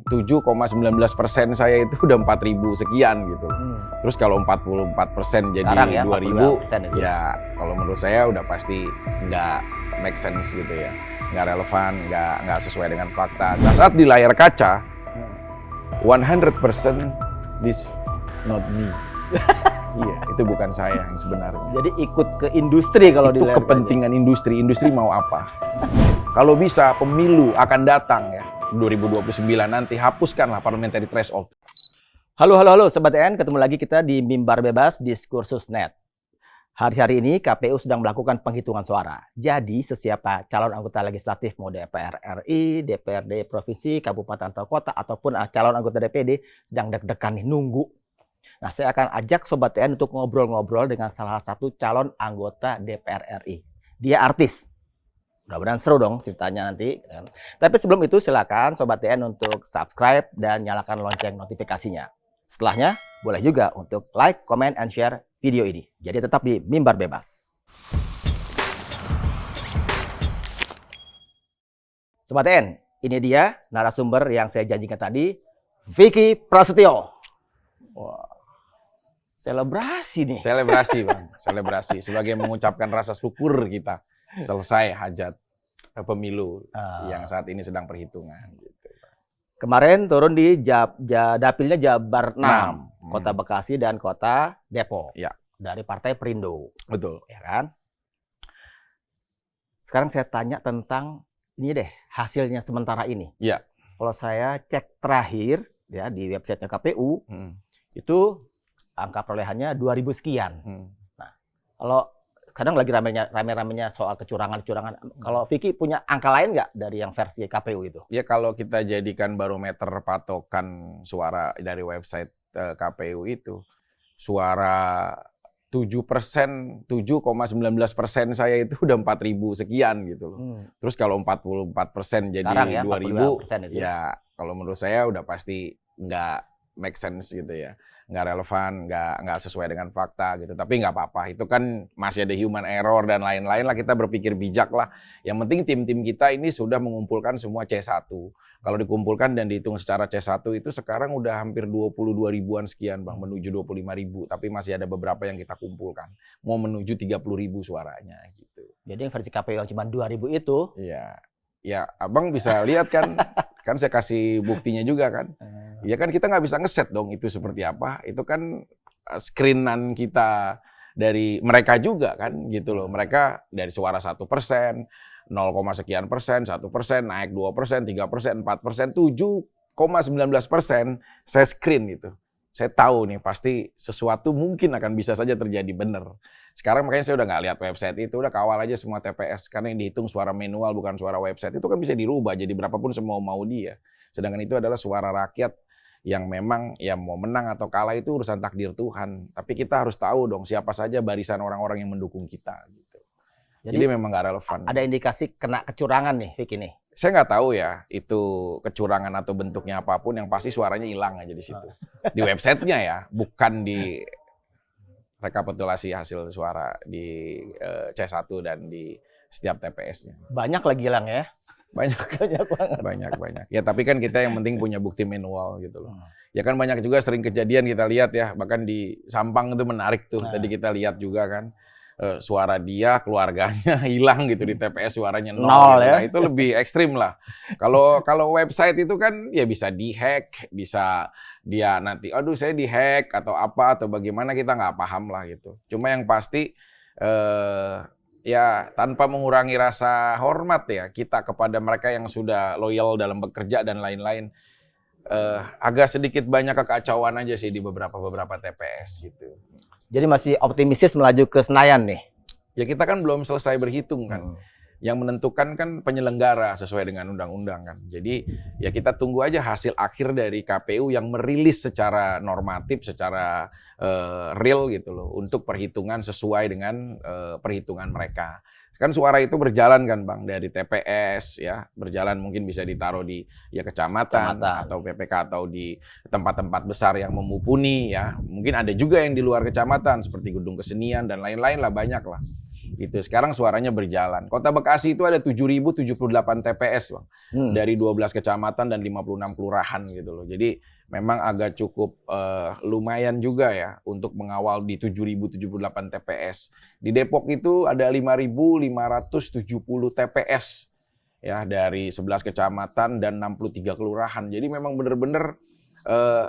7,19% saya itu udah 4.000 sekian gitu. Terus kalau 44% jadi sekarang ya, 2.000, itu. ya kalau menurut saya udah pasti nggak make sense gitu ya, nggak relevan, nggak sesuai dengan fakta. Nah saat di layar kaca, 100% this not me. Iya, itu bukan saya yang sebenarnya. Jadi ikut ke industri kalau itu kepentingan industri mau apa? Kalau bisa pemilu akan datang ya 2029 nanti, hapuskanlah parliamentary threshold. Halo Sobat TN, ketemu lagi kita di Mimbar Bebas Diskursus.net. Hari-hari ini KPU sedang melakukan penghitungan suara. Jadi setiap calon anggota legislatif mau DPR RI, DPRD provinsi, kabupaten atau kota ataupun calon anggota DPD sedang deg-degan nih nunggu. Nah, saya akan ajak Sobat TN untuk ngobrol-ngobrol dengan salah satu calon anggota DPR RI. Dia artis. Mudah-mudahan seru dong ceritanya nanti. Tapi sebelum itu silakan Sobat TN untuk subscribe dan nyalakan lonceng notifikasinya. Setelahnya boleh juga untuk like, comment, and share video ini. Jadi tetap di Mimbar Bebas. Sobat TN, ini dia narasumber yang saya janjikan tadi, Vicky Prasetyo. Wah. Selebrasi nih. Selebrasi Bang, selebrasi. Sebagai mengucapkan rasa syukur kita selesai hajat pemilu yang saat ini sedang perhitungan. Gitu. Kemarin turun di dapilnya Jabar 6, Kota Bekasi dan Kota Depok. Ya. Dari Partai Perindo. Betul. Ya kan? Sekarang saya tanya tentang ini deh, hasilnya sementara ini. Ya. Kalau saya cek terakhir ya di website KPU, itu angka perolehannya 2.000 sekian. Nah, kalau kadang lagi rame-ramenya soal kecurangan. Kalau Vicky punya angka lain nggak dari yang versi KPU itu? Ya kalau kita jadikan barometer patokan suara dari website KPU itu, suara 7%, 7,19% saya itu udah 4.000 sekian gitu loh. Terus kalau 44% jadi sekarang ya, 2.000, ya kalau menurut saya udah pasti nggak make sense gitu ya. Nggak relevan, nggak sesuai dengan fakta gitu. Tapi nggak apa-apa, itu kan masih ada human error dan lain-lain lah, kita berpikir bijak lah. Yang penting tim-tim kita ini sudah mengumpulkan semua C1. Kalau dikumpulkan dan dihitung secara C1 itu sekarang udah hampir 22 ribuan sekian Bang, menuju 25 ribu. Tapi masih ada beberapa yang kita kumpulkan. Mau menuju 30 ribu suaranya gitu. Jadi yang versi KPU yang cuma 2.000 itu? Iya. Ya Abang bisa lihat kan, kan saya kasih buktinya juga kan. Ya kan kita nggak bisa ngeset dong itu seperti apa. Itu kan screenan kita dari mereka juga kan gitu loh. Mereka dari suara 1%, 0, sekian persen, 1%, naik 2%, 3%, 4%, 7,19% saya screen gitu. Saya tahu nih pasti sesuatu mungkin akan bisa saja terjadi benar. Sekarang makanya saya udah nggak lihat website itu, udah kawal aja semua TPS. Karena yang dihitung suara manual bukan suara website. Itu kan bisa dirubah jadi berapapun semau-mau dia. Sedangkan itu adalah suara rakyat yang memang ya mau menang atau kalah itu urusan takdir Tuhan. Tapi kita harus tahu dong siapa saja barisan orang-orang yang mendukung kita. Gitu. Jadi memang nggak relevan. Ada indikasi kena kecurangan nih, Vicky nih? Saya nggak tahu ya itu kecurangan atau bentuknya apapun, yang pasti suaranya hilang aja di situ. Di websitenya ya, bukan di rekapitulasi hasil suara di C1 dan di setiap TPS-nya. Banyak lagi hilang ya? Banyak banget. Banyak. Ya tapi kan kita yang penting punya bukti manual gitu loh. Ya kan banyak juga sering kejadian kita lihat ya, bahkan di Sampang itu menarik tuh. Tadi kita lihat juga kan. Suara dia, keluarganya hilang gitu di TPS, suaranya nol gitu. Ya? Nah, itu lebih ekstrim lah. Kalau website itu kan ya bisa dihack, bisa dia nanti, aduh saya dihack atau apa atau bagaimana, kita nggak paham lah gitu. Cuma yang pasti ya tanpa mengurangi rasa hormat ya kita kepada mereka yang sudah loyal dalam bekerja dan lain-lain. Agak sedikit banyak kekacauan aja sih di beberapa TPS gitu. Jadi masih optimistis melaju ke Senayan nih? Ya kita kan belum selesai berhitung kan. Yang menentukan kan penyelenggara sesuai dengan undang-undang kan. Jadi ya kita tunggu aja hasil akhir dari KPU yang merilis secara normatif, secara real gitu loh. Untuk perhitungan sesuai dengan perhitungan mereka. Kan suara itu berjalan kan Bang, dari TPS ya, berjalan mungkin bisa ditaruh di ya kecamatan atau PPK atau di tempat-tempat besar yang memupuni ya. Mungkin ada juga yang di luar kecamatan seperti gedung kesenian dan lain-lain lah, banyak lah. Gitu. Sekarang suaranya berjalan. Kota Bekasi itu ada 7.078 TPS, Bang. Dari 12 kecamatan dan 56 kelurahan gitu loh. Jadi memang agak cukup lumayan juga ya untuk mengawal di 7.078 TPS. Di Depok itu ada 5.570 TPS ya dari 11 kecamatan dan 63 kelurahan. Jadi memang benar-benar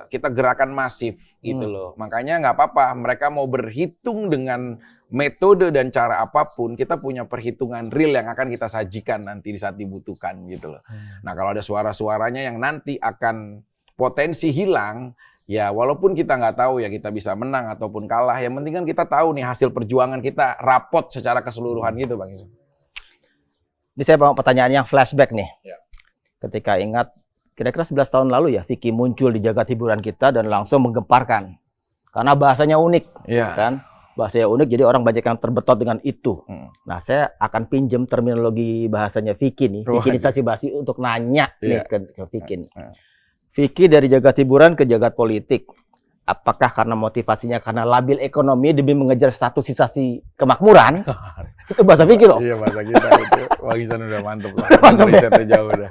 kita gerakan masif gitu loh. Makanya nggak apa-apa mereka mau berhitung dengan metode dan cara apapun, kita punya perhitungan real yang akan kita sajikan nanti di saat dibutuhkan gitu loh. Nah kalau ada suara-suaranya yang nanti akan potensi hilang, ya walaupun kita nggak tahu ya kita bisa menang ataupun kalah, yang penting kan kita tahu nih hasil perjuangan kita rapot secara keseluruhan gitu Bang Isu. Ini saya bawa pertanyaan yang flashback nih. Ya. Ketika ingat kira-kira 11 tahun lalu ya Vicky muncul di jagat hiburan kita dan langsung menggemparkan. Karena bahasanya unik, kan? Bahasanya unik jadi orang banyak yang terbetot dengan itu. Nah, saya akan pinjam terminologi bahasanya Vicky nih, Vickyisasi basi untuk nanya nih ke Vicky. Vicky dari jagat hiburan ke jagat politik. Apakah karena motivasinya karena labil ekonomi demi mengejar statusisasi kemakmuran? Itu bahasa Vicky loh. Iya, bahasa kita itu. Wah, Isan udah mantep lah. Risetnya jauh udah.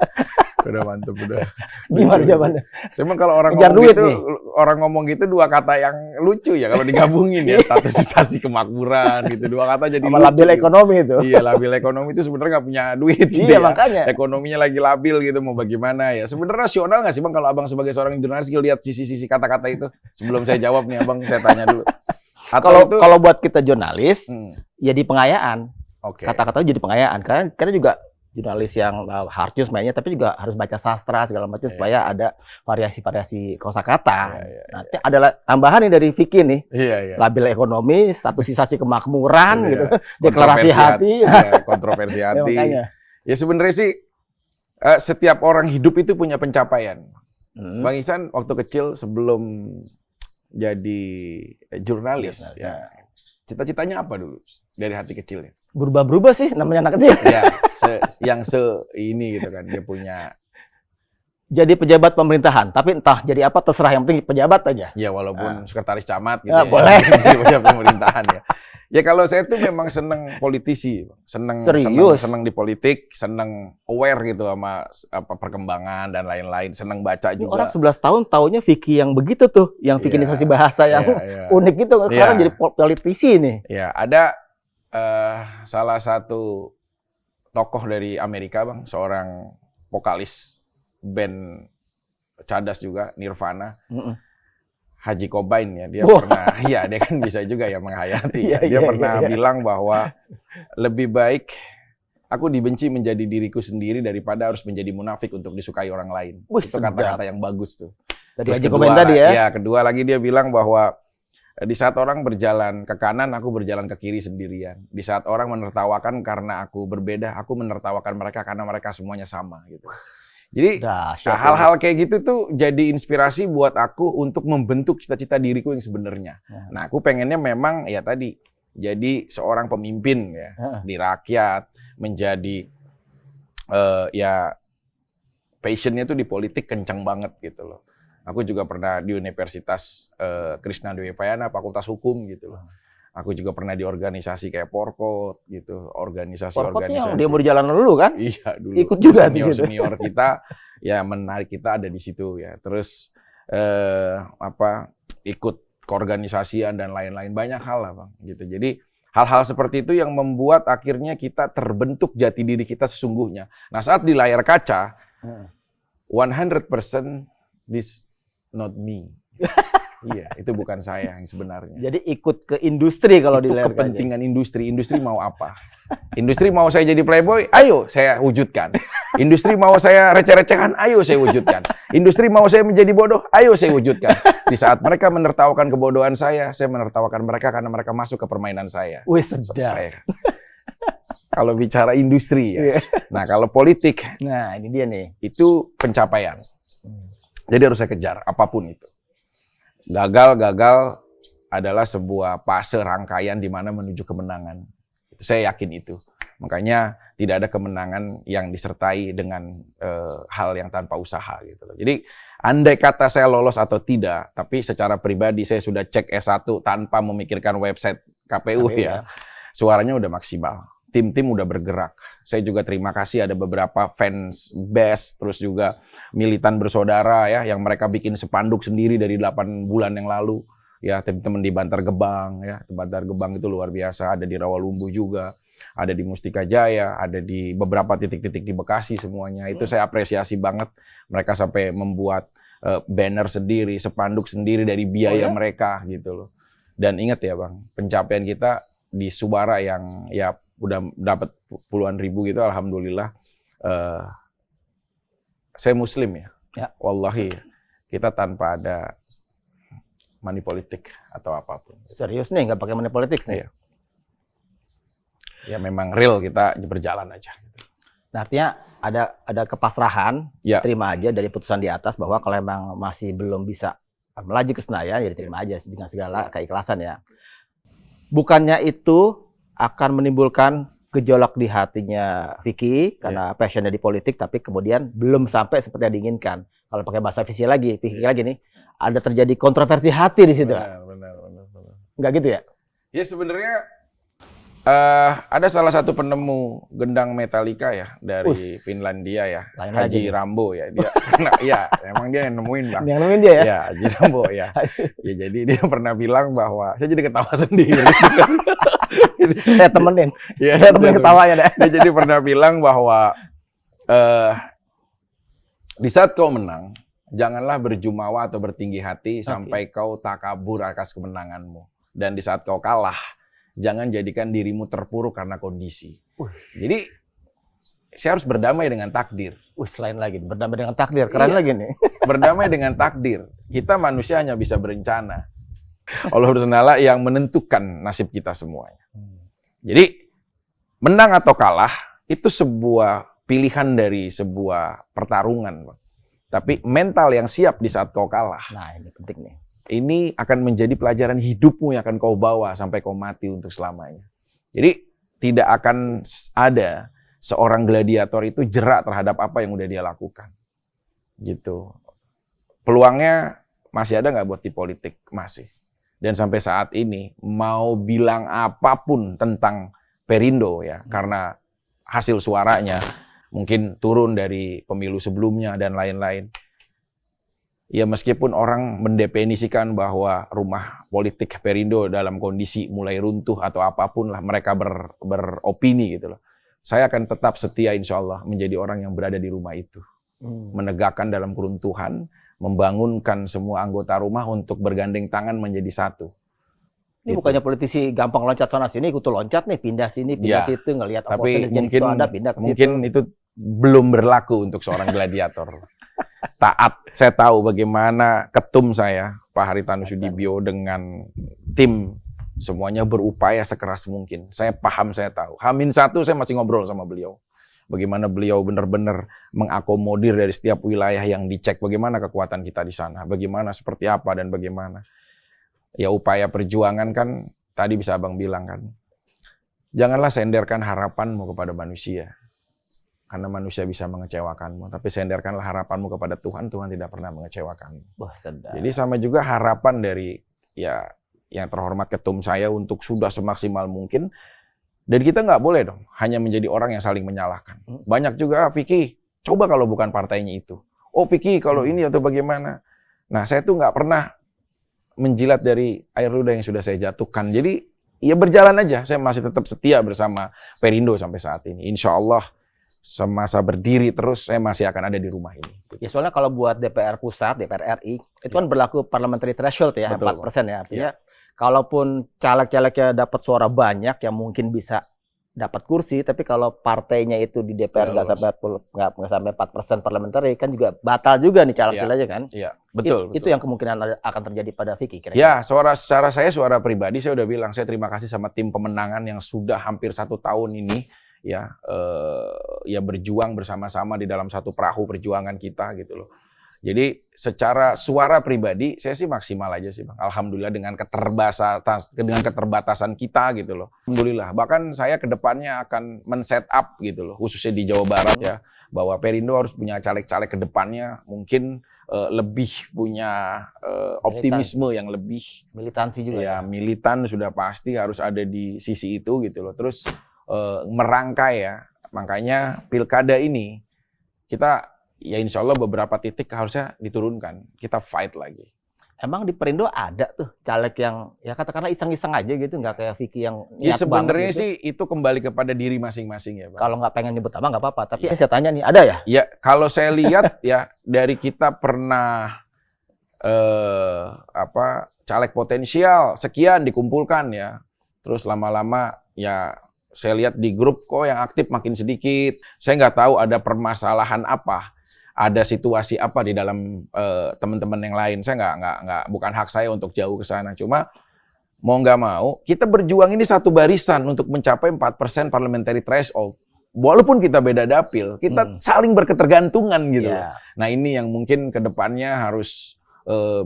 Udah mantep udah. Gimana jawabannya? Cuman kalau orang Kejar ngomong duit gitu, nih. orang ngomong gitu dua kata yang lucu ya kalau digabungin ya, statusisasi kemakmuran gitu. Dua kata jadi Sama lucu. labil ekonomi itu. Iya, labil ekonomi itu sebenarnya nggak punya duit gitu Iya, ya. makanya. Ekonominya lagi labil gitu, mau bagaimana ya. Sebenarnya rasional nggak sih Bang kalau Abang sebagai seorang jurnalis lihat sisi-sisi kata-kata itu? Sebelum saya jawab nih Abang, saya tanya dulu. Kalau buat kita jurnalis, ya di pengayaan. Oke. Kata-kata jadi pengayaan. Karena kita juga jurnalis yang hardus mainnya, tapi juga harus baca sastra segala macam supaya ada variasi-variasi kosakata. Nanti ada tambahan nih dari Vicky nih, labil ekonomi, statusisasi kemakmuran, gitu, deklarasi hati, kontroversi hati. Ya, ya sebenarnya sih setiap orang hidup itu punya pencapaian. Bang Ihsan waktu kecil sebelum jadi jurnalis, ya cita-citanya apa dulu dari hati kecilnya? Berubah-berubah sih namanya anak kecil. Ya, ini gitu kan dia punya. Jadi pejabat pemerintahan, tapi entah jadi apa terserah, yang penting pejabat aja. Ya walaupun sekretaris camat gitu ya. Boleh. Jadi pejabat pemerintahan ya. Ya kalau saya tuh memang seneng politisi, seneng di politik, seneng aware gitu sama apa perkembangan dan lain-lain, seneng baca ini juga. Orang 11 tahun taunya Vicky yang begitu tuh, yang Vickyisasi bahasa yang unik gitu. Sekarang jadi politisi nih. Ya ada salah satu tokoh dari Amerika Bang, seorang vokalis band cadas juga, Nirvana. Haji Cobain ya, dia pernah, dia kan bisa juga ya menghayati. Dia pernah bilang bahwa lebih baik aku dibenci menjadi diriku sendiri daripada harus menjadi munafik untuk disukai orang lain. Itu kata-kata yang bagus tuh. Dari Haji Cobain tadi ya? Ya, kedua lagi dia bilang bahwa di saat orang berjalan ke kanan, aku berjalan ke kiri sendirian. Di saat orang menertawakan karena aku berbeda, aku menertawakan mereka karena mereka semuanya sama gitu. Jadi hal-hal kayak gitu tuh jadi inspirasi buat aku untuk membentuk cita-cita diriku yang sebenarnya. Nah, aku pengennya memang ya tadi jadi seorang pemimpin ya di rakyat, menjadi ya passionnya tuh di politik kencang banget gitu loh. Aku juga pernah di Universitas Krishna Dewi Payana, Fakultas Hukum gitu loh. Aku juga pernah di organisasi kayak Porkot gitu, organisasi-organisasi. Dia mau di jalanan dulu kan? Iya dulu. Ikut juga senior kita, ya menarik kita ada di situ ya. Terus ikut keorganisasian dan lain-lain, banyak hal lah Bang gitu. Jadi hal-hal seperti itu yang membuat akhirnya kita terbentuk jati diri kita sesungguhnya. Nah saat di layar kaca, 100% this not me. Iya, itu bukan saya yang sebenarnya. Jadi ikut ke industri kalau di layar kaca. Kepentingan industri. Industri mau apa? Industri mau saya jadi playboy, ayo saya wujudkan. Industri mau saya receh-recehan, ayo saya wujudkan. Industri mau saya menjadi bodoh, ayo saya wujudkan. Di saat mereka menertawakan kebodohan saya menertawakan mereka karena mereka masuk ke permainan saya. Wih, sedap. Kalau bicara industri ya. Nah, kalau politik, nah ini dia nih. Itu pencapaian. Jadi harus saya kejar, apapun itu. Gagal adalah sebuah fase rangkaian di mana menuju kemenangan. Saya yakin itu. Makanya tidak ada kemenangan yang disertai dengan hal yang tanpa usaha gitu loh. Jadi andai kata saya lolos atau tidak, tapi secara pribadi saya sudah cek S1 tanpa memikirkan website KPU ya. suaranya udah maksimal. Tim-tim udah bergerak. Saya juga terima kasih ada beberapa fans base, terus juga militan bersaudara ya, yang mereka bikin spanduk sendiri dari 8 bulan yang lalu. Ya, teman-teman di Bantar Gebang ya, Bantar Gebang itu luar biasa, ada di Rawalumbu juga, ada di Mustika Jaya, ada di beberapa titik-titik di Bekasi semuanya. Itu saya apresiasi banget. Mereka sampai membuat banner sendiri, spanduk sendiri dari biaya mereka gitu loh. Dan ingat ya Bang, pencapaian kita di Subara yang ya udah dapat puluhan ribu gitu, alhamdulillah. Saya Muslim ya. Wallahi kita tanpa ada money politik atau apapun. Serius nih, nggak pakai money politik nih? Iya. Ya memang real kita berjalan aja. Nah, artinya ada kepasrahan, Ya. terima aja dari putusan di atas bahwa kalau emang masih belum bisa melaju ke Senayan, ya terima aja dengan segala keikhlasan ya. Bukannya itu akan menimbulkan gejolak di hatinya Vicky karena passionnya di politik, tapi kemudian belum sampai seperti yang diinginkan. Kalau pakai bahasa Vicky lagi nih, ada terjadi kontroversi hati di situ. Benar. Enggak gitu ya? Ya sebenarnya ada salah satu penemu gendang Metallica ya dari Finlandia ya, Lain Haji lagi. Rambo ya. Dia pernah, ya emang dia yang nemuin Bang. Yang nemuin dia ya? Ya, Haji Rambo ya. Ya jadi dia pernah bilang bahwa saya jadi ketawa sendiri. Saya temenin. Ya, Saya temenin ketawanya deh. Dia jadi pernah bilang bahwa di saat kau menang, janganlah berjumawa atau bertinggi hati sampai kau takabur atas kemenanganmu. Dan di saat kau kalah, jangan jadikan dirimu terpuruk karena kondisi. Jadi saya harus berdamai dengan takdir. Selain lagi berdamai dengan takdir, keren lagi nih. Berdamai dengan takdir. Kita manusia hanya bisa berencana. Allah Ta'ala yang menentukan nasib kita semuanya. Jadi menang atau kalah itu sebuah pilihan dari sebuah pertarungan, Bang. Tapi mental yang siap di saat kau kalah. Nah, ini penting nih. Ini akan menjadi pelajaran hidupmu yang akan kau bawa sampai kau mati untuk selamanya. Jadi tidak akan ada seorang gladiator itu jerak terhadap apa yang udah dia lakukan. Gitu. Peluangnya masih ada nggak buat di politik? Masih. Dan sampai saat ini mau bilang apapun tentang Perindo ya, karena hasil suaranya mungkin turun dari pemilu sebelumnya dan lain-lain. Ya meskipun orang mendefinisikan bahwa rumah politik Perindo dalam kondisi mulai runtuh atau apapun lah, mereka beropini gitu loh. Saya akan tetap setia insya Allah menjadi orang yang berada di rumah itu. Menegakkan dalam keruntuhan, membangunkan semua anggota rumah untuk bergandeng tangan menjadi satu. Ini bukannya politisi gampang loncat sana sini, ikut loncat nih, pindah sini, pindah situ, ngelihat tapi mungkin ada pindah ke situ. mungkin itu belum berlaku untuk seorang gladiator. Taat, saya tahu bagaimana ketum saya, Pak Haritanu Sudibyo dengan tim semuanya berupaya sekeras mungkin. Saya paham, saya tahu. H-1 saya masih ngobrol sama beliau. Bagaimana beliau benar-benar mengakomodir dari setiap wilayah yang dicek, bagaimana kekuatan kita di sana, bagaimana seperti apa dan bagaimana. Ya upaya perjuangan kan tadi bisa Abang bilang kan. Janganlah senderkan harapanmu kepada manusia. Karena manusia bisa mengecewakanmu, tapi senderkanlah harapanmu kepada Tuhan, Tuhan tidak pernah mengecewakanmu. Wah, sedap. Jadi sama juga harapan dari ya yang terhormat ketum saya untuk sudah semaksimal mungkin. Dan kita nggak boleh dong hanya menjadi orang yang saling menyalahkan. Banyak juga, Vicky, coba kalau bukan partainya itu. Oh Vicky, kalau ini atau bagaimana. Nah saya tuh nggak pernah menjilat dari air ludah yang sudah saya jatuhkan. Jadi ya berjalan aja, saya masih tetap setia bersama Perindo sampai saat ini. Insya Allah semasa berdiri terus saya masih akan ada di rumah ini. Ya soalnya kalau buat DPR pusat, DPR RI, itu kan berlaku parliamentary threshold ya, Betul, 4% ya. Artinya kalaupun caleg-calegnya dapat suara banyak yang mungkin bisa dapat kursi, tapi kalau partainya itu di DPR nggak sampai 4% parliamentary, kan juga batal juga nih caleg-calegnya kan. Iya, betul. Itu yang kemungkinan akan terjadi pada Vicky kira-kira. Ya, suara pribadi saya udah bilang, saya terima kasih sama tim pemenangan yang sudah hampir 1 tahun ini ya berjuang bersama-sama di dalam satu perahu perjuangan kita gitu loh. Jadi secara suara pribadi saya sih maksimal aja sih Bang. Alhamdulillah dengan keterbatasan kita gitu loh. Alhamdulillah. Bahkan saya ke depannya akan men-set up gitu loh, khususnya di Jawa Barat ya, bahwa Perindo harus punya caleg-caleg ke depannya mungkin lebih punya optimisme yang lebih Militansi juga ya, militan sudah pasti harus ada di sisi itu gitu loh. Terus merangkai ya. Makanya pilkada ini kita ya insya Allah beberapa titik harusnya diturunkan. Kita fight lagi. Emang di Perindo ada tuh caleg yang ya katakanlah iseng-iseng aja gitu, nggak kayak Vicky yang Ya niat sebenarnya banget gitu. sih itu kembali kepada diri masing-masing ya Pak. Kalau nggak pengen nyebut nama nggak apa-apa, tapi saya tanya nih, ada ya? Ya kalau saya lihat ya dari kita pernah caleg potensial sekian dikumpulkan ya. Terus lama-lama ya saya lihat di grup kok yang aktif makin sedikit. Saya nggak tahu ada permasalahan apa. Ada situasi apa di dalam teman-teman yang lain. Saya nggak bukan hak saya untuk jauh ke sana. Cuma mau nggak mau kita berjuang ini satu barisan untuk mencapai 4% parliamentary threshold. Walaupun kita beda dapil, kita saling berketergantungan gitu. Yeah. Nah ini yang mungkin ke depannya harus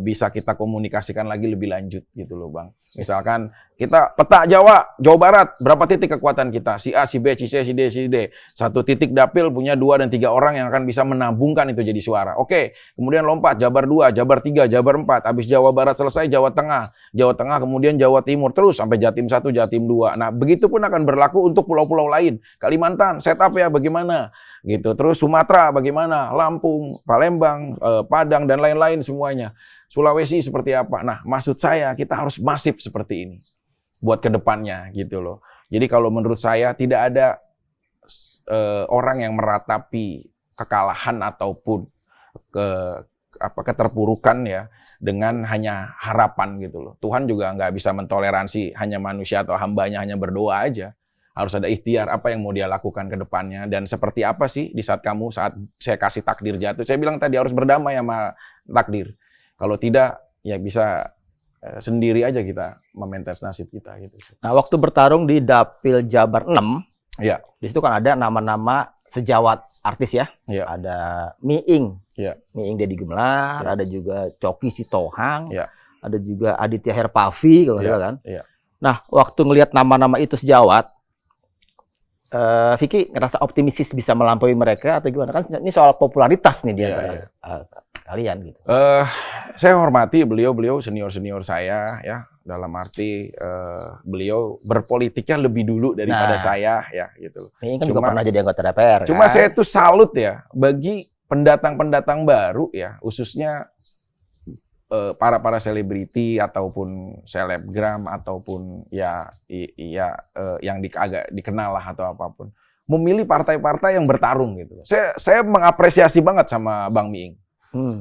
bisa kita komunikasikan lagi lebih lanjut gitu loh Bang. Misalkan kita peta Jawa Barat, berapa titik kekuatan kita? Si A, si B, si C, si D, si D. Satu titik dapil punya 2 dan 3 orang yang akan bisa menabungkan itu jadi suara. Oke, kemudian lompat Jabar 2, Jabar 3, Jabar 4. Habis Jawa Barat selesai, Jawa Tengah kemudian Jawa Timur. Terus sampai Jatim 1, Jatim 2. Nah, begitu pun akan berlaku untuk pulau-pulau lain. Kalimantan, setup ya bagaimana? Gitu. Terus Sumatera bagaimana? Lampung, Palembang, Padang, dan lain-lain semuanya. Sulawesi seperti apa? Nah, maksud saya kita harus masif seperti ini buat kedepannya gitu loh. Jadi kalau menurut saya tidak ada orang yang meratapi kekalahan ataupun keterpurukan ya dengan hanya harapan gitu loh. Tuhan juga nggak bisa mentoleransi hanya manusia atau hambanya hanya berdoa aja. Harus ada ikhtiar apa yang mau dia lakukan ke depannya dan seperti apa sih saat saya kasih takdir jatuh. Saya bilang tadi harus berdamai sama takdir. Kalau tidak ya bisa sendiri aja kita memaintain nasib kita gitu. Nah, waktu bertarung di Dapil Jabar 6, ya. Di situ kan ada nama-nama sejawat artis ya. Ya. Ada Miing. Ya. Miing Deddy Gemelar, Ya. ada juga Coki Sitohang, Ya. ada juga Aditya Herpavi kalau Ya. kan. Ya. Nah, waktu ngelihat nama-nama itu sejawat, Vicky ngerasa optimistis bisa melampaui mereka atau gimana? Kan ini soal popularitas nih dia kalian gitu. Saya hormati beliau senior saya ya, dalam arti beliau berpolitiknya lebih dulu daripada saya ya gitu. Ini kan juga pernah jadi anggota DPR. Cuma kan? saya tuh salut ya bagi pendatang-pendatang baru ya, khususnya para selebriti ataupun selebgram ataupun yang agak dikenal lah atau apapun, memilih partai-partai yang bertarung gitu. Saya mengapresiasi banget sama Bang Miing.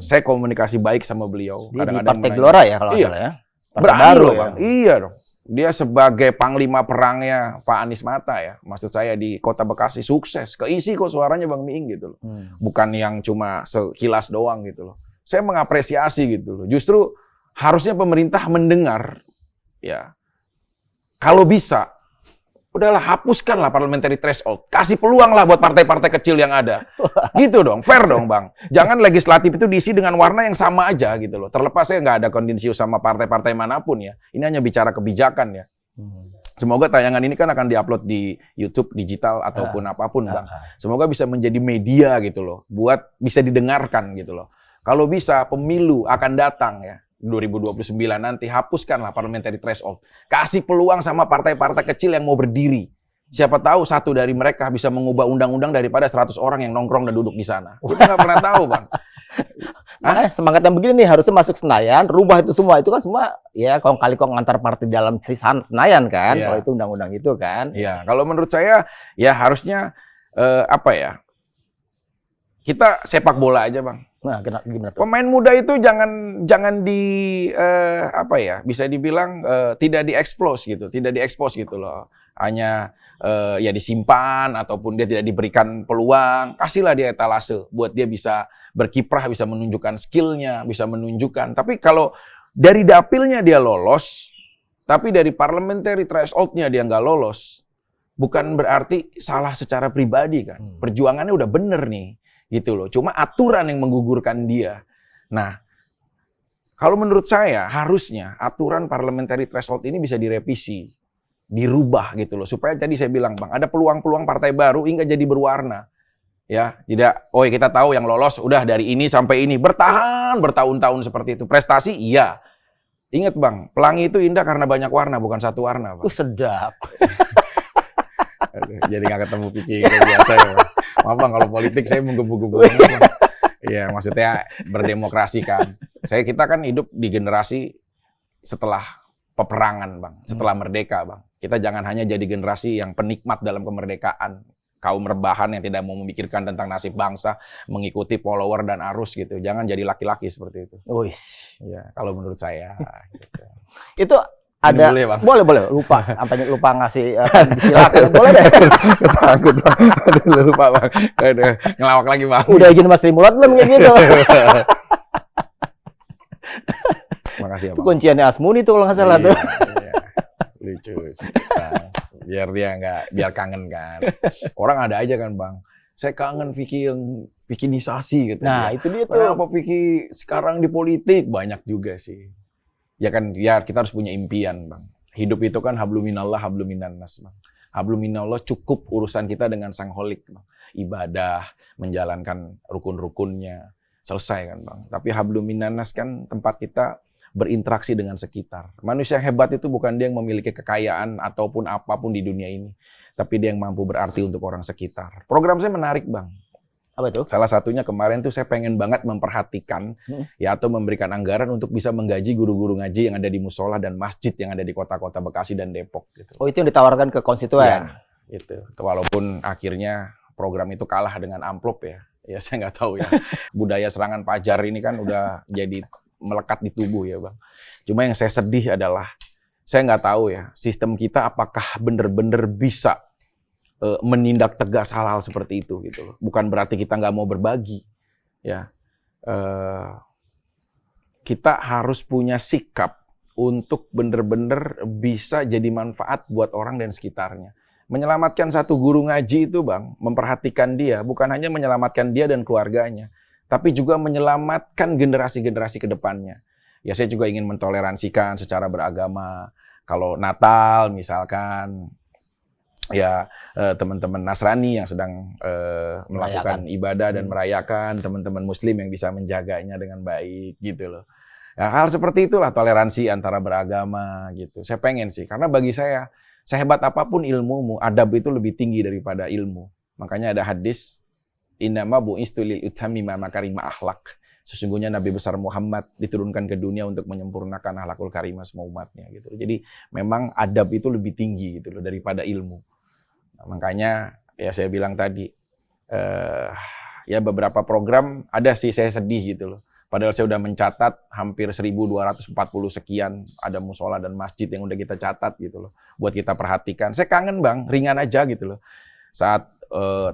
Saya komunikasi baik sama beliau. Kadang-kadang di Partai Gelora ya kalau nggak salah ya. Berani baru loh, ya. Bang. Iya dong. Dia sebagai panglima perangnya Pak Anies Mata ya. Maksud saya di Kota Bekasi sukses. Keisi kok suaranya Bang Miing gitu loh. Bukan yang cuma sekilas doang gitu loh. Saya mengapresiasi gitu loh. Justru harusnya pemerintah mendengar ya. Kalau bisa udahlah hapuskanlah parliamentary threshold. Kasih peluang lah buat partai-partai kecil yang ada. Gitu dong, fair dong Bang. Jangan legislatif itu diisi dengan warna yang sama aja gitu loh. Terlepas saya nggak ada kondisius sama partai-partai manapun ya. Ini hanya bicara kebijakan ya. Semoga tayangan ini kan akan diupload di YouTube digital ataupun apapun Bang. Semoga bisa menjadi media gitu loh. Buat bisa didengarkan gitu loh. Kalau bisa pemilu akan datang ya. 2029 nanti hapuskanlah parliamentary threshold. Kasih peluang sama partai-partai kecil yang mau berdiri. Siapa tahu satu dari mereka bisa mengubah undang-undang daripada 100 orang yang nongkrong dan duduk di sana. Kita nggak pernah tahu, Bang. Makanya semangat yang begini nih harusnya masuk Senayan, rubah itu semua. Itu kan semua ya kong kali kong antar partai dalam Senayan kan. Iya. Kalau itu undang-undang itu kan. Iya, kalau menurut saya ya harusnya kita sepak bola aja, Bang. Nah, gimana tuh? Pemain muda itu jangan bisa dibilang tidak dieksplos gitu loh. Hanya ya disimpan ataupun dia tidak diberikan peluang. Kasihlah dia etalase buat dia bisa berkiprah, bisa menunjukkan skillnya, bisa menunjukkan. Tapi kalau dari dapilnya dia lolos, tapi dari parliamentary threshold-nya dia nggak lolos, bukan berarti salah secara pribadi kan. Perjuangannya udah bener nih. Gitu loh. Cuma aturan yang menggugurkan dia. Nah, kalau menurut saya harusnya aturan parliamentary threshold ini bisa direvisi, dirubah gitu loh. Supaya tadi saya bilang Bang, ada peluang-peluang partai baru hingga jadi berwarna. Ya, tidak, oh kita tahu yang lolos udah dari ini sampai ini. Bertahan bertahun-tahun seperti itu. Prestasi, iya. Ingat Bang, pelangi itu indah karena banyak warna, bukan satu warna Bang. Sedap. Aduh, jadi nggak ketemu pikir biasa ya Bang. Maaf Bang, kalau politik saya menggebu-gebu. Iya, maksudnya berdemokrasi kan. Kita kan hidup di generasi setelah peperangan, Bang. Setelah merdeka, Bang. Kita jangan hanya jadi generasi yang penikmat dalam kemerdekaan. Kaum rebahan yang tidak mau memikirkan tentang nasib bangsa, mengikuti follower dan arus gitu. Jangan jadi laki-laki seperti itu. Wis. Ya, kalau menurut saya. Gitu. Itu ada boleh, Bang. Boleh. Lupa. Sampai lupa ngasih silakan. Boleh deh. Kesangkut, Bang. Aduh, lupa, Bang. Aduh, ngelawak lagi, Bang. Udah izin Mas Rimulat belum kayak gitu? Makasih ya, Itu Bang. kunciannya Asmuni tuh kalau nggak salah tuh. Iya. Lucu. Biar dia biar kangen kan. Orang ada aja kan Bang. Saya kangen Vicky yang Vikinisasi gitu. Nah, itu dia tuh. Kenapa Vicky sekarang di politik? Banyak juga sih. Ya kan, ya kita harus punya impian Bang. Hidup itu kan habluminallah, habluminannas Bang. Habluminallah cukup urusan kita dengan sang holik Bang. Ibadah, menjalankan rukun-rukunnya. Selesai kan Bang. Tapi habluminannas kan tempat kita berinteraksi dengan sekitar. Manusia hebat itu bukan dia yang memiliki kekayaan ataupun apapun di dunia ini, tapi dia yang mampu berarti untuk orang sekitar. Program saya menarik, Bang. Apa itu? Salah satunya kemarin tuh saya pengen banget memperhatikan ya atau memberikan anggaran untuk bisa menggaji guru-guru ngaji yang ada di musola dan masjid yang ada di kota-kota Bekasi dan Depok gitu. Oh, itu yang ditawarkan ke konstituen. Ya, itu. Walaupun akhirnya program itu kalah dengan amplop ya. Ya saya nggak tahu ya. Budaya serangan pajar ini kan udah jadi melekat di tubuh ya Bang. Cuma yang saya sedih adalah saya nggak tahu ya sistem kita apakah benar-benar bisa menindak tegas hal-hal seperti itu gitu loh. Bukan berarti kita nggak mau berbagi ya. Kita harus punya sikap untuk benar-benar bisa jadi manfaat buat orang dan sekitarnya. Menyelamatkan satu guru ngaji itu Bang, memperhatikan dia bukan hanya menyelamatkan dia dan keluarganya, tapi juga menyelamatkan generasi-generasi ke depannya. Ya saya juga ingin mentoleransikan secara beragama. Kalau Natal misalkan, ya teman-teman Nasrani yang sedang melakukan ibadah dan merayakan, teman-teman Muslim yang bisa menjaganya dengan baik gitu loh. Ya, hal seperti itulah toleransi antara beragama gitu. Saya pengen sih, karena bagi saya, sehebat apapun ilmumu, adab itu lebih tinggi daripada ilmu. Makanya ada hadis, innama bu'istu lil utammima makarima akhlak. Sesungguhnya Nabi besar Muhammad diturunkan ke dunia untuk menyempurnakan akhlakul karimah semua umatnya gitu. Jadi memang adab itu lebih tinggi gitu loh daripada ilmu. Nah, makanya ya saya bilang tadi ya beberapa program ada sih saya sedih gitu loh. Padahal saya udah mencatat hampir 1.240 sekian ada musola dan masjid yang udah kita catat gitu loh. Buat kita perhatikan. Saya kangen Bang, ringan aja gitu loh. Saat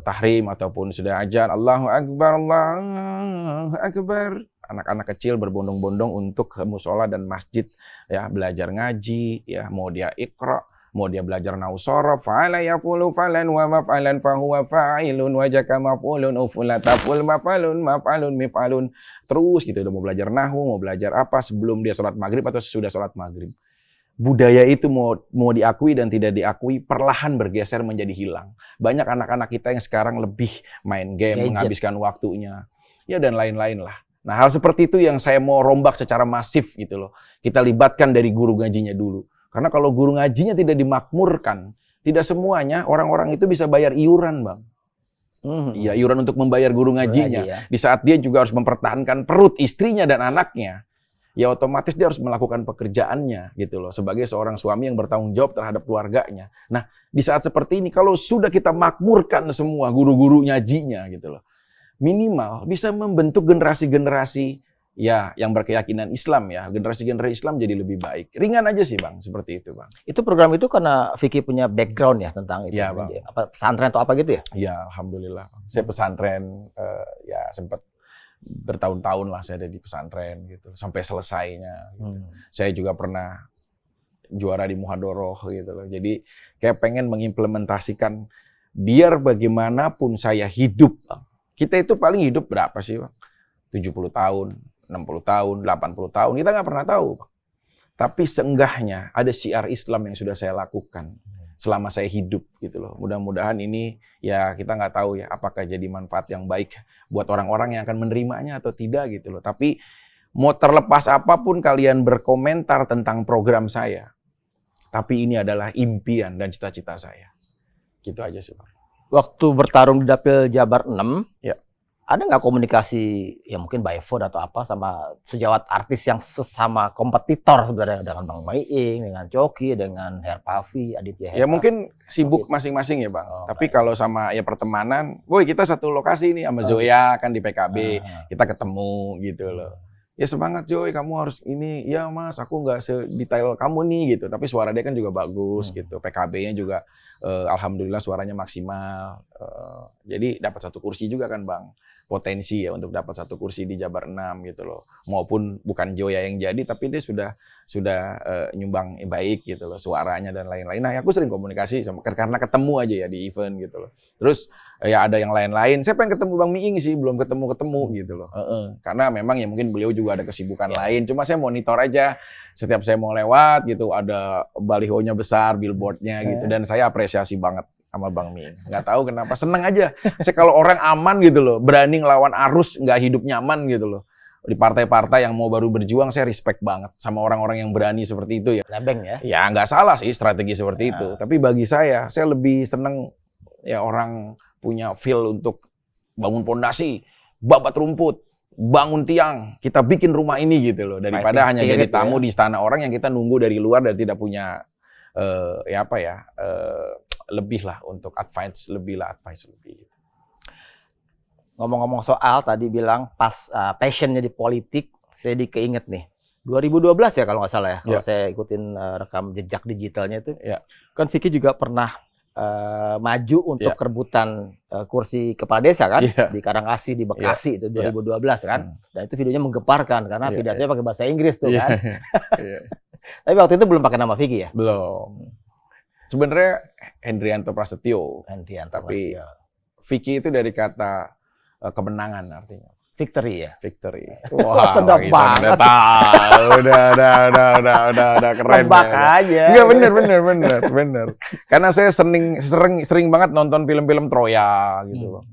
tahrim ataupun sudah ajan, Allahu Akbar, Allahu Akbar. Anak-anak kecil berbondong-bondong untuk ke musola dan masjid ya belajar ngaji ya, mau dia iqra, mau dia belajar nausara, fa'ala yafulu falan wa maf'alan fa huwa fa'ilun wa jaka maf'ulun ufula taful maf'alun maf'alun mif'alun. Terus gitu udah mau belajar nahwu, mau belajar apa sebelum dia sholat maghrib atau sesudah sholat maghrib. Budaya itu mau diakui dan tidak diakui perlahan bergeser menjadi hilang. Banyak anak-anak kita yang sekarang lebih main game, menghabiskan waktunya, ya dan lain-lain lah. Nah hal seperti itu yang saya mau rombak secara masif gitu loh. Kita libatkan dari guru ngajinya dulu. Karena kalau guru ngajinya tidak dimakmurkan, tidak semuanya orang-orang itu bisa bayar iuran Bang. Iya, iuran untuk membayar guru ngajinya. Ya. Di saat dia juga harus mempertahankan perut istrinya dan anaknya. Ya otomatis dia harus melakukan pekerjaannya gitu loh sebagai seorang suami yang bertanggung jawab terhadap keluarganya. Nah, di saat seperti ini kalau sudah kita makmurkan semua guru-guru ngajinya gitu loh. Minimal bisa membentuk generasi-generasi ya yang berkeyakinan Islam ya. Generasi-generasi Islam jadi lebih baik. Ringan aja sih Bang, seperti itu Bang. Itu program itu karena Vicky punya background ya tentang itu. Ya, Bang. Apa pesantren atau apa gitu ya? Ya, alhamdulillah. Saya pesantren ya sempat bertahun-tahun lah saya ada di pesantren gitu sampai selesainya gitu. Saya juga pernah juara di Muhadoroh gitu loh. Jadi kayak pengen mengimplementasikan biar bagaimanapun saya hidup Bang. Kita itu paling hidup berapa sih Bang? 70 tahun. 60 tahun, 80 tahun, kita nggak pernah tahu. Tapi seenggaknya ada syiar Islam yang sudah saya lakukan selama saya hidup gitu loh. Mudah-mudahan ini ya kita nggak tahu ya apakah jadi manfaat yang baik buat orang-orang yang akan menerimanya atau tidak gitu loh. Tapi mau terlepas apapun kalian berkomentar tentang program saya, tapi ini adalah impian dan cita-cita saya. Gitu aja sih, Pak. Waktu bertarung di Dapil Jabar 6, Ya. ada nggak komunikasi ya mungkin by phone atau apa sama sejawat artis yang sesama kompetitor sebenarnya dengan Bang Maiing, dengan Coki, dengan Herpavi, Aditya Ya Herpa? mungkin sibuk Gitu. masing-masing ya Bang. Oh, Tapi baik. kalau sama ya pertemanan, boy kita satu lokasi nih sama Zoya kan di PKB, kita ketemu gitu loh. Ya semangat Joy, kamu harus ini. Ya Mas, aku nggak sedetail kamu nih gitu. Tapi suara dia kan juga bagus gitu. PKB-nya juga alhamdulillah suaranya maksimal. Jadi dapat satu kursi juga kan Bang. Potensi ya untuk dapat satu kursi di Jabar 6 gitu loh. Maupun bukan Joya yang jadi, tapi dia sudah nyumbang baik gitu loh, suaranya dan lain-lain. Nah, aku sering komunikasi sama karena ketemu aja ya di event gitu loh. Terus ya ada yang lain-lain. Saya pengen ketemu Bang Miing sih, belum ketemu gitu loh. Karena memang ya mungkin beliau juga ada kesibukan lain. Cuma saya monitor aja setiap saya mau lewat gitu, ada balihonya besar, billboardnya gitu. Dan saya apresiasi banget sama Bang Miing. Nggak tahu kenapa, seneng aja. Saya kalau orang aman gitu loh, berani ngelawan arus, nggak hidup nyaman gitu loh. Di partai-partai yang mau baru berjuang, saya respect banget sama orang-orang yang berani seperti itu ya. Nebeng ya. Ya nggak salah sih strategi seperti itu. Tapi bagi saya lebih seneng ya orang punya feel untuk bangun pondasi, babat rumput, bangun tiang, kita bikin rumah ini gitu loh. Daripada hanya jadi tamu di istana orang yang kita nunggu dari luar dan tidak punya lebih lah untuk advice lebih. Ngomong-ngomong soal tadi bilang pas passionnya di politik, saya keinget nih. 2012 ya kalau nggak salah ya, kalau saya ikutin rekam jejak digitalnya itu. Kan Vicky juga pernah maju untuk kerebutan kursi kepala desa kan di Karangasih di Bekasi itu 2012 kan. Dan itu videonya menggemparkan karena pidatonya pakai bahasa Inggris tuh kan. Tapi waktu itu belum pakai nama Vicky ya? Belum. Sebenarnya Hendrianto Prasetyo. Tapi Vicky itu dari kata kemenangan artinya. Victory ya? Victory. Wah, sedap banget. Udah keren. Tebak aja. Enggak, bener. Karena saya sering banget nonton film-film Troya gitu loh.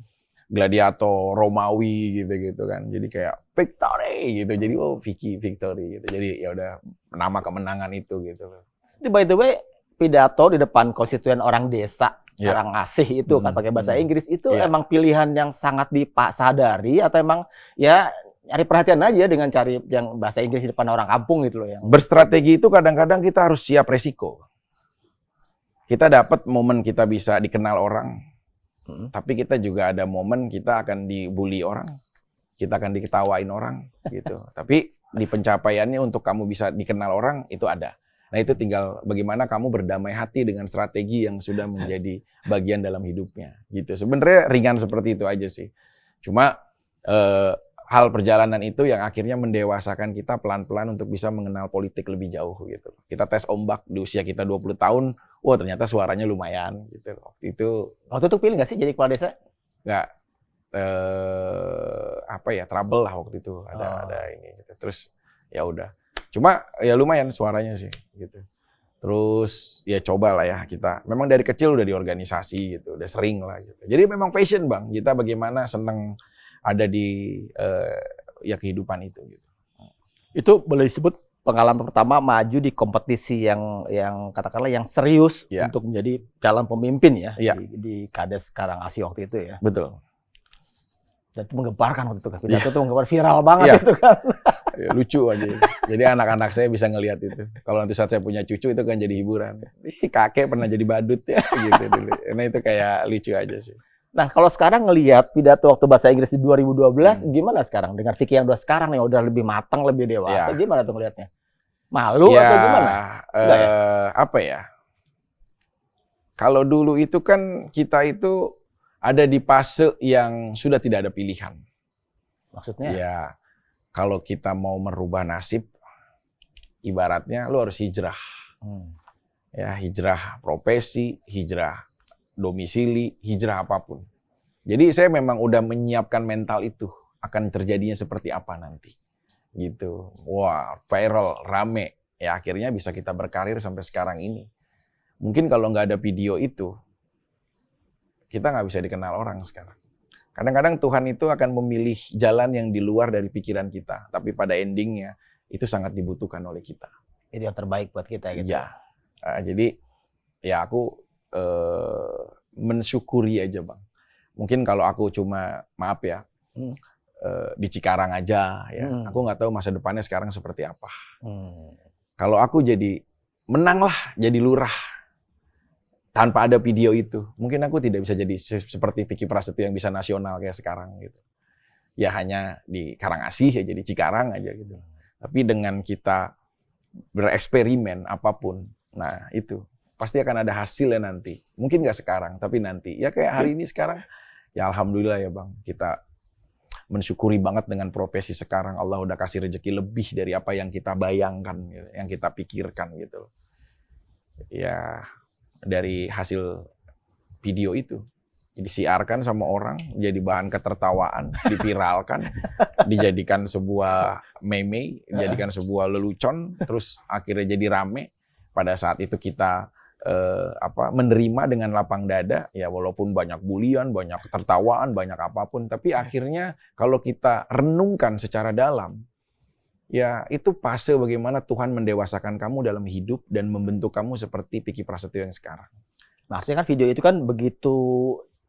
Gladiator, Romawi gitu kan. Jadi kayak victory gitu. Jadi Vicky victory gitu. Jadi ya udah nama kemenangan itu gitu loh. By the way, pidato di depan konstituen orang desa Karangasih itu kan pakai bahasa Inggris itu emang pilihan yang sangat sadari atau emang ya nyari perhatian aja dengan cari yang bahasa Inggris di depan orang kampung gitu loh yang berstrategi itu kadang-kadang kita harus siap resiko. Kita dapat momen kita bisa dikenal orang, tapi kita juga ada momen kita akan dibully orang, kita akan diketawain orang gitu. Tapi di pencapaiannya untuk kamu bisa dikenal orang itu ada. Nah itu tinggal bagaimana kamu berdamai hati dengan strategi yang sudah menjadi bagian dalam hidupnya gitu. Sebenarnya ringan seperti itu aja sih. Cuma hal perjalanan itu yang akhirnya mendewasakan kita pelan-pelan untuk bisa mengenal politik lebih jauh gitu. Kita tes ombak di usia kita 20 tahun, wah ternyata suaranya lumayan gitu. Waktu itu pilih nggak sih jadi kepala desa? Nggak, trouble lah waktu itu ada ini gitu. Terus ya udah. Cuma ya lumayan suaranya sih gitu. Terus ya coba lah ya kita. Memang dari kecil udah di organisasi gitu, udah sering lah gitu. Jadi memang passion Bang, kita bagaimana seneng ada di kehidupan itu gitu. Itu boleh disebut pengalaman pertama maju di kompetisi yang katakanlah yang serius untuk menjadi calon pemimpin di Kades Karangasih waktu itu ya. Betul. Dan itu menggemparkan waktu itu kan. Pidato itu menggemparkan viral banget itu kan. Ya, lucu aja. Jadi anak-anak saya bisa ngelihat itu. Kalau nanti saat saya punya cucu itu kan jadi hiburan. Kakek pernah jadi badut ya gitu dulu. Karena itu kayak lucu aja sih. Nah, kalau sekarang ngelihat pidato waktu bahasa Inggris di 2012 gimana sekarang dengan Vicky yang udah sekarang nih udah lebih matang, lebih dewasa, gimana tuh ngelihatnya? Malu atau gimana? Apa ya? Kalau dulu itu kan kita itu ada di fase yang sudah tidak ada pilihan. Maksudnya? Ya, kalau kita mau merubah nasib, ibaratnya lu harus hijrah. Ya, hijrah profesi, hijrah domisili, hijrah apapun. Jadi saya memang udah menyiapkan mental itu akan terjadinya seperti apa nanti. gitu. Wah, viral, rame. Ya akhirnya bisa kita berkarir sampai sekarang ini. Mungkin kalau nggak ada video itu, kita nggak bisa dikenal orang sekarang. Kadang-kadang Tuhan itu akan memilih jalan yang di luar dari pikiran kita. Tapi pada endingnya, itu sangat dibutuhkan oleh kita. Itu yang terbaik buat kita gitu. Iya. Jadi, ya aku mensyukuri aja Bang. Mungkin kalau aku cuma, maaf ya, di Cikarang aja, ya, aku nggak tahu masa depannya sekarang seperti apa. Kalau aku jadi, menang lah jadi lurah. Tanpa ada video itu, mungkin aku tidak bisa jadi seperti Vicky Prasetyo yang bisa nasional kayak sekarang gitu. Ya hanya di Karangasih ya jadi Cikarang aja gitu. Tapi dengan kita bereksperimen apapun, nah itu pasti akan ada hasilnya nanti. Mungkin nggak sekarang, tapi nanti. Ya kayak hari ini sekarang, ya alhamdulillah ya Bang, kita mensyukuri banget dengan profesi sekarang. Allah udah kasih rezeki lebih dari apa yang kita bayangkan, gitu, yang kita pikirkan gitu. Ya dari hasil video itu disiarkan sama orang, jadi bahan ketertawaan, dipiralkan, dijadikan sebuah meme, dijadikan sebuah lelucon, terus akhirnya jadi rame. Pada saat itu kita menerima dengan lapang dada, ya walaupun banyak bulian, banyak ketertawaan, banyak apapun, tapi akhirnya kalau kita renungkan secara dalam, ya itu fase bagaimana Tuhan mendewasakan kamu dalam hidup dan membentuk kamu seperti Vicky Prasetyo yang sekarang. Nah, artinya kan video itu kan begitu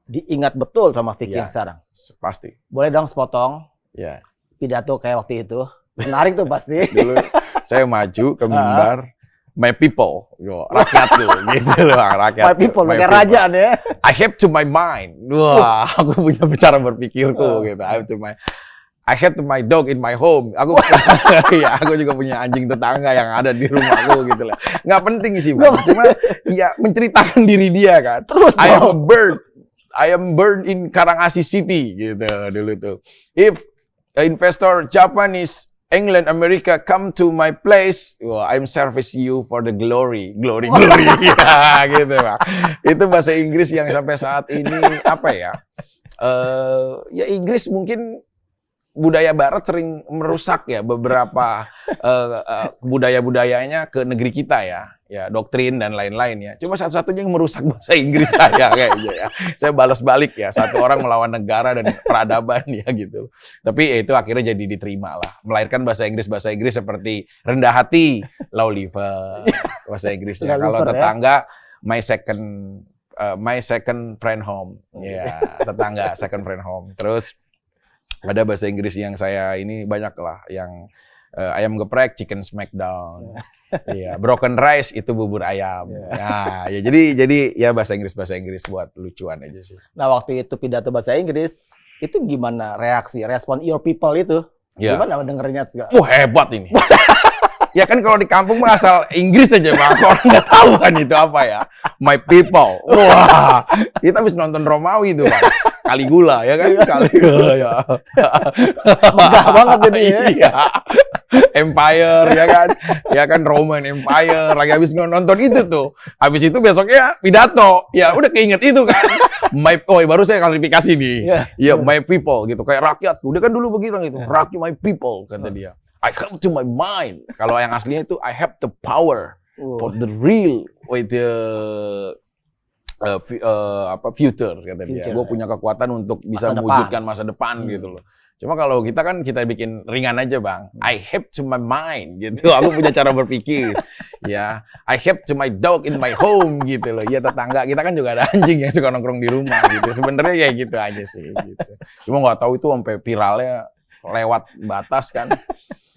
diingat betul sama Vicky yang sekarang. Pasti. Boleh dong sepotong Ya. pidato kayak waktu itu. Menarik tuh pasti. Dulu saya maju ke mimbar, my people, rakyatku, gitu loh, rakyat. My people, pakai raja deh. I have to my mind. Wah, aku punya cara berpikirku gitu. I have my dog in my home. Aku ya, aku juga punya anjing tetangga yang ada di rumahku gitu lah. Nggak penting sih, Bang. Cuma ya menceritakan diri dia kan. Terus I am bird in Karangasih City gitu dulu tuh. If investor Japanese, England, America come to my place, well, I'm service you for the glory. Ya, gitu, Bang. Itu bahasa Inggris yang sampai saat ini apa ya? Ya Inggris mungkin budaya Barat sering merusak ya beberapa budaya-budayanya ke negeri kita ya doktrin dan lain-lain ya. Cuma satu-satunya yang merusak bahasa Inggris saya kayaknya ya. Saya balas balik ya, satu orang melawan negara dan peradaban ya gitu. Tapi itu akhirnya jadi diterima lah. Melahirkan bahasa Inggris seperti rendah hati, low liver bahasa Inggrisnya. Kalau tetangga my second friend home. Ya, tetangga second friend home. Terus ada bahasa Inggris yang saya ini banyak lah, yang ayam geprek, chicken smackdown, iya, broken rice itu bubur ayam. Nah, ya jadi ya bahasa Inggris buat lucuan aja sih. Nah waktu itu pidato bahasa Inggris itu gimana respon your people itu? Ya. Gimana dengernya? Wah hebat ini. Ya kan kalau di kampung mah asal Inggris aja Bang, orang nggak tahu kan itu apa ya. My people. Wah, kita habis nonton Romawi itu Bang. Caligula ya kan? Caligula ya. Megah banget jadi ya. Iya. Empire ya kan? Ya kan Roman Empire. Lagi habis nonton itu tuh. Habis itu besoknya pidato. Ya udah keinget itu kan. Baru saya klarifikasi nih. Ya my people gitu. Kayak rakyatku. Dia kan dulu begitu gitu. Rakyat my people kata dia. I have to my mind. Kalau yang aslinya itu I have the power for the real with the future kata dia. Gue punya kekuatan untuk bisa mewujudkan masa depan gitu loh. Cuma kalau kita kan kita bikin ringan aja Bang. I have to my mind gitu. Aku punya cara berpikir. Ya, I have to my dog in my home gitu loh. Ya tetangga kita kan juga ada anjing yang suka nongkrong di rumah gitu. Sebenarnya kayak gitu aja sih gitu. Cuma nggak tahu itu sampai viralnya lewat batas kan.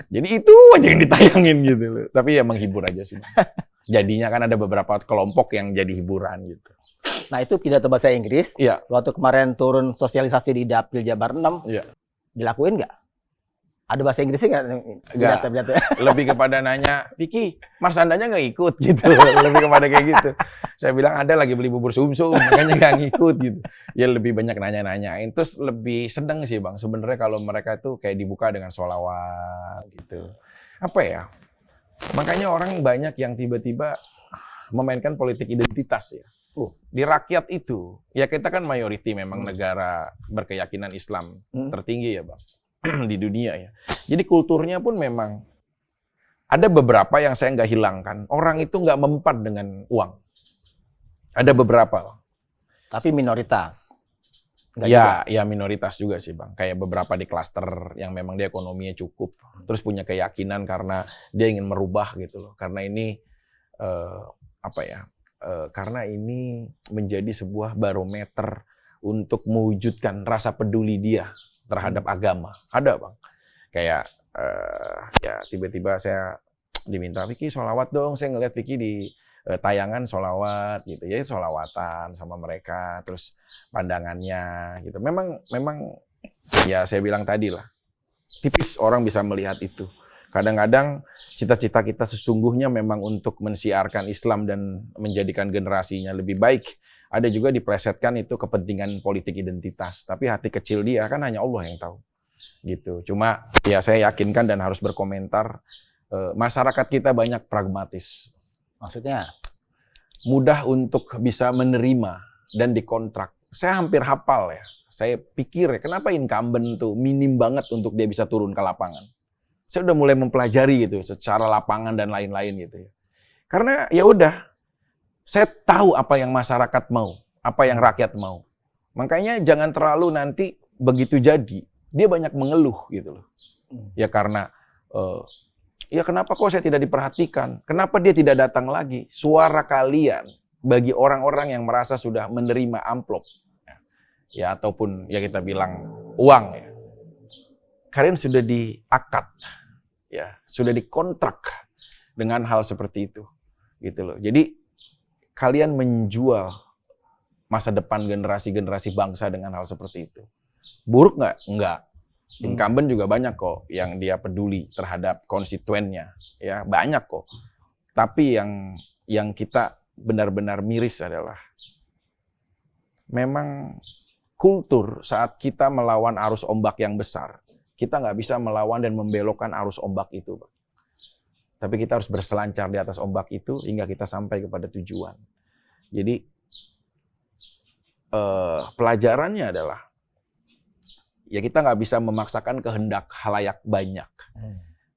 Jadi itu aja yang ditayangin gitu loh. Tapi ya menghibur aja sih. Jadinya kan ada beberapa kelompok yang jadi hiburan gitu. Nah itu pidato bahasa Inggris. Iya. Waktu kemarin turun sosialisasi di Dapil Jabar 6. Iya. Dilakuin nggak? Ada bahasa Inggrisnya nggak? Lebih kepada nanya, Vicky, marsandanya nggak ikut gitu. Lebih kepada kayak gitu. Saya bilang ada lagi beli bubur sumsum, makanya nggak ngikut gitu. Ya lebih banyak nanya-nanyain. Terus lebih sedang sih Bang. Sebenarnya kalau mereka tuh kayak dibuka dengan sholawat gitu. Apa ya? Makanya orang banyak yang tiba-tiba memainkan politik identitas ya. Di rakyat itu, ya kita kan mayoriti memang negara berkeyakinan Islam tertinggi ya Bang. di dunia ya. Jadi kulturnya pun memang ada beberapa yang saya nggak hilangkan. Orang itu nggak mempan dengan uang. Ada beberapa. Tapi minoritas. Nggak Ya, juga. ya minoritas juga sih Bang. Kayak beberapa di klaster yang memang dia ekonominya cukup. Terus punya keyakinan karena dia ingin merubah gitu loh. Karena ini, karena ini menjadi sebuah barometer untuk mewujudkan rasa peduli dia terhadap agama. Ada Bang. Kayak, ya tiba-tiba saya diminta, Vicky sholawat dong. Saya ngeliat Vicky di tayangan sholawat gitu ya, sholawatan sama mereka, terus pandangannya gitu. Memang ya saya bilang tadi lah, tipis orang bisa melihat itu. Kadang-kadang cita-cita kita sesungguhnya memang untuk mensiarkan Islam dan menjadikan generasinya lebih baik. Ada juga diplesetkan itu kepentingan politik identitas. Tapi hati kecil dia kan hanya Allah yang tahu. Gitu. Cuma ya saya yakinkan dan harus berkomentar, masyarakat kita banyak pragmatis. Maksudnya? Mudah untuk bisa menerima dan dikontrak. Saya hampir hafal ya. Saya pikir ya, kenapa incumbent tuh minim banget untuk dia bisa turun ke lapangan. Saya udah mulai mempelajari gitu secara lapangan dan lain-lain gitu ya. Karena ya udah, saya tahu apa yang masyarakat mau, apa yang rakyat mau. Makanya jangan terlalu nanti begitu jadi, dia banyak mengeluh gitu loh. Ya karena ya kenapa kok saya tidak diperhatikan? Kenapa dia tidak datang lagi? Suara kalian bagi orang-orang yang merasa sudah menerima amplop, ya ataupun ya kita bilang uang, ya. Kalian sudah diakad, ya sudah dikontrak dengan hal seperti itu, gitu loh. Jadi kalian menjual masa depan generasi-generasi bangsa dengan hal seperti itu. Buruk nggak? Enggak. Incumbent juga banyak kok yang dia peduli terhadap konstituennya, ya banyak kok. Tapi yang kita benar-benar miris adalah memang kultur saat kita melawan arus ombak yang besar, kita nggak bisa melawan dan membelokkan arus ombak itu, Bang. Tapi kita harus berselancar di atas ombak itu hingga kita sampai kepada tujuan. Jadi pelajarannya adalah ya kita nggak bisa memaksakan kehendak khalayak banyak.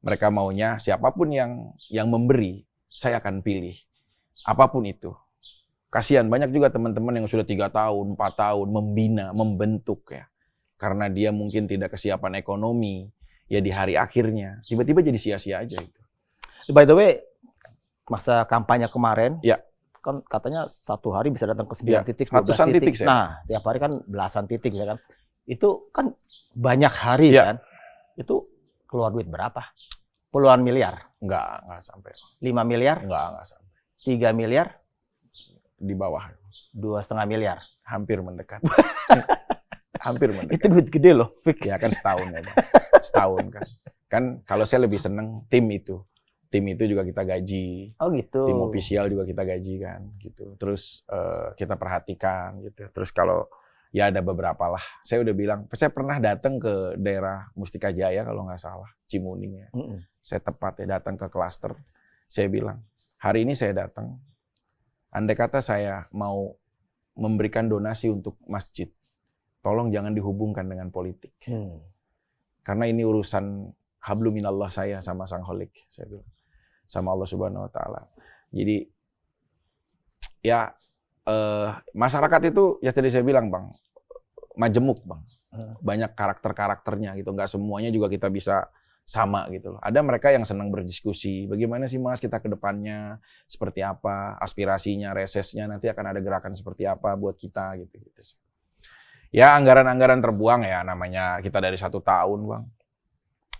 Mereka maunya siapapun yang memberi, saya akan pilih. Apapun itu. Kasihan banyak juga teman-teman yang sudah 3 tahun, 4 tahun membina, membentuk ya. Karena dia mungkin tidak kesiapan ekonomi, ya di hari akhirnya tiba-tiba jadi sia-sia aja itu. By the way, masa kampanye kemarin, ya kan katanya satu hari bisa datang ke 9 ya, titik, 12 ratusan titik. Nah, tiap hari kan belasan titik ya kan. Itu kan banyak hari ya. kan. Itu keluar duit berapa? Puluhan miliar? Enggak sampai. 5 miliar? Enggak sampai. 3 miliar? Di bawah. 2,5 miliar? Hampir mendekat. Hampir mendekat. Itu duit gede loh, Fik. Ya kan setahun ya, Bang. Setahun kan. Kan kalau saya lebih seneng tim itu. Tim itu juga kita gaji. Oh gitu. Tim official juga kita gaji kan gitu. Terus kita perhatikan gitu. Terus kalau ya ada beberapa lah. Saya udah bilang, saya pernah datang ke daerah Mustika Jaya kalau nggak salah, Cimuning ya. Saya tepat ya datang ke klaster. Saya bilang, hari ini saya datang. Andai kata saya mau memberikan donasi untuk masjid, tolong jangan dihubungkan dengan politik. Karena ini urusan hablum minallah saya sama Sang Holik, saya bilang. Sama Allah Subhanahu wa taala. Jadi ya masyarakat itu ya tadi saya bilang, Bang, majemuk, Bang. Banyak karakter-karakternya gitu. Nggak semuanya juga kita bisa sama gitu loh. Ada mereka yang senang berdiskusi. Bagaimana sih Mas kita ke depannya? Seperti apa? Aspirasinya, resesnya, nanti akan ada gerakan seperti apa buat kita gitu. Ya anggaran-anggaran terbuang ya namanya kita dari 1 tahun, Bang.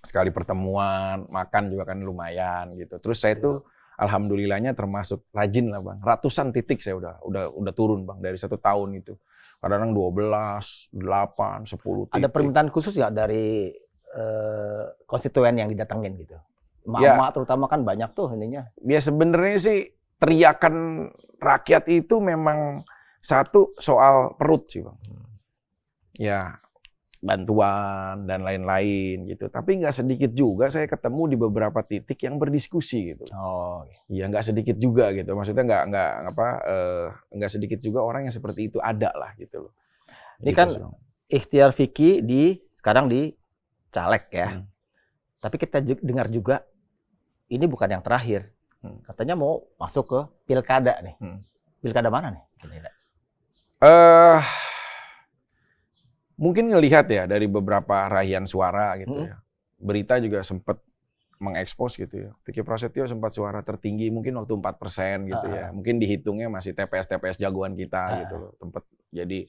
Sekali pertemuan, makan juga kan lumayan gitu. Terus saya tuh alhamdulillahnya termasuk rajin lah, Bang. Ratusan titik saya udah turun, Bang, dari 1 tahun itu. Kadang-kadang 12, 8, 10 titik. Ada permintaan khusus nggak dari konstituen yang didatengin gitu? Ya, Emak-emak terutama kan banyak tuh ininya. Ya sebenarnya sih teriakan rakyat itu memang satu soal perut sih, Bang. Ya bantuan dan lain-lain gitu. Tapi nggak sedikit juga saya ketemu di beberapa titik yang berdiskusi gitu. Oh, iya nggak sedikit juga gitu. Maksudnya nggak sedikit juga orang yang seperti itu ada lah gitu loh. ini gitu kan sih. ikhtiar Vicky sekarang di caleg ya. Tapi kita dengar juga ini bukan yang terakhir. Katanya mau masuk ke pilkada nih. Pilkada mana nih? Mungkin ngelihat ya dari beberapa raihan suara gitu ya. Berita juga sempat mengekspos gitu ya. Vicky Prasetyo sempat suara tertinggi mungkin waktu 4% gitu ya. Mungkin dihitungnya masih TPS jagoan kita gitu loh. Tempat jadi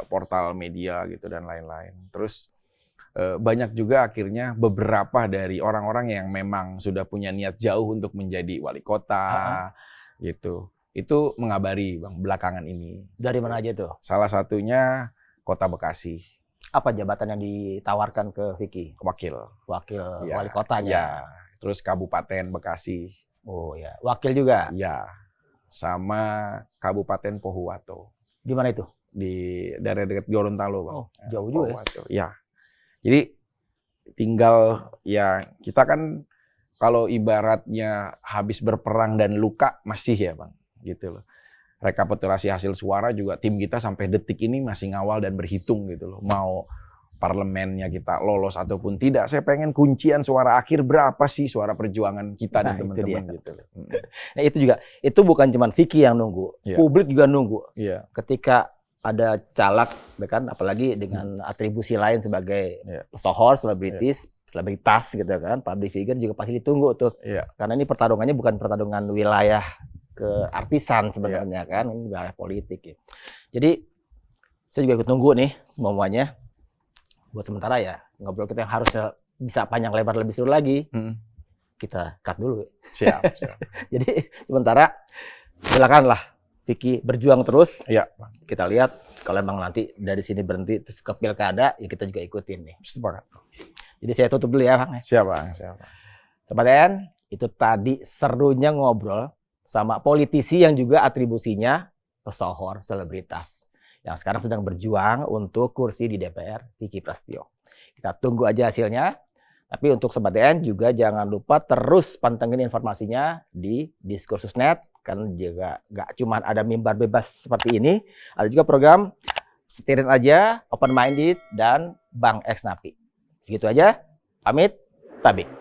portal media gitu dan lain-lain. Terus banyak juga akhirnya beberapa dari orang-orang yang memang sudah punya niat jauh untuk menjadi wali kota gitu. Itu mengabari Bang belakangan ini. Dari mana aja tuh? Salah satunya Kota Bekasi. Apa jabatan yang ditawarkan ke Vicky? Wakil Ya, wali kotanya. Ya. Terus Kabupaten Bekasi. Oh ya, wakil juga. Ya. Sama Kabupaten Pohuwato. Di mana itu? Di daerah dekat Gorontalo, Bang. Oh, jauh juga. Ya. Jadi tinggal ya kita kan kalau ibaratnya habis berperang dan luka masih ya, Bang. Gitu loh. Rekapitulasi hasil suara juga tim kita sampai detik ini masih ngawal dan berhitung gitu loh. Mau parlemennya kita lolos ataupun tidak, saya pengen kuncian suara akhir berapa sih suara perjuangan kita dan teman-teman gitu loh. Nah, itu juga, itu bukan cuma Vicky yang nunggu, publik juga nunggu. Ketika ada caleg, kan, apalagi dengan atribusi lain sebagai pesohor, selebritas gitu kan, public figure juga pasti ditunggu tuh. Karena ini pertarungannya bukan pertarungan wilayah keartisan sebenarnya kan, ini wilayah politik ya. Jadi saya juga ikut nunggu nih semuanya. Buat sementara ya ngobrol kita yang harus bisa panjang lebar lebih seru lagi. Kita cut dulu. Siap. Jadi sementara silakanlah Vicky berjuang terus. Kita lihat kalau emang nanti dari sini berhenti terus ke pilkada ya kita juga ikutin nih. Sepakat. Jadi saya tutup dulu ya Bang. Siap Bang. Sobat EN, itu tadi serunya ngobrol sama politisi yang juga atribusinya pesohor, selebritas. Yang sekarang sedang berjuang untuk kursi di DPR, Vicky Prasetyo. Kita tunggu aja hasilnya. Tapi untuk Sobat EN juga jangan lupa terus pantengin informasinya di Diskursus.net. Kan juga gak cuma ada mimbar bebas seperti ini. Ada juga program Setirin Aja, Open Minded, dan Bang X Napi. Segitu aja. Pamit, tabik.